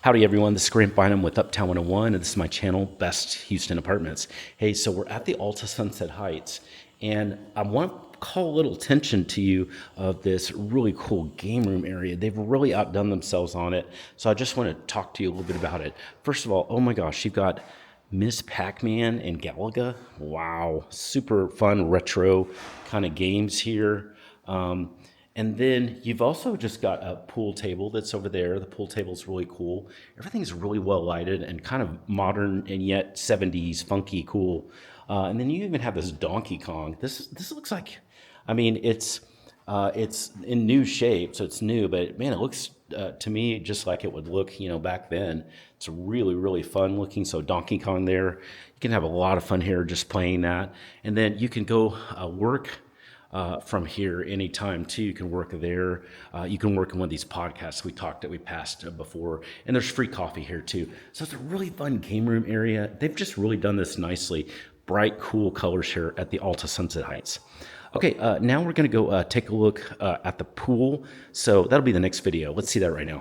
Howdy everyone, this is Grant Bynum with Uptown 101, and this is my channel, Best Houston Apartments. Hey, so we're at the Alta Sunset Heights, and I want to call a little attention to you of this really cool game room area. They've really outdone themselves on it, so I just want to talk to you a little bit about it. First of all, oh my gosh, you've got Miss Pac-Man and Galaga. Wow, super fun retro kind of games here. And then you've also just got a pool table that's over there. The pool table is really cool. Everything's really well lighted and kind of modern and yet 70s funky cool. And then you even have this Donkey Kong. This looks like, I mean, it's in new shape, so it's new, but man, it looks to me just like it would look, back then. It's really fun looking. So Donkey Kong there, you can have a lot of fun here just playing that. And then you can go work from here anytime too. You can work there. You can work in one of these podcasts we passed before, and there's free coffee here too. So it's a really fun game room area. They've just really done this nicely. Bright, cool colors here at the Alta Sunset Heights. Okay, now we're gonna go take a look at the pool. So that'll be the next video. Let's see that right now.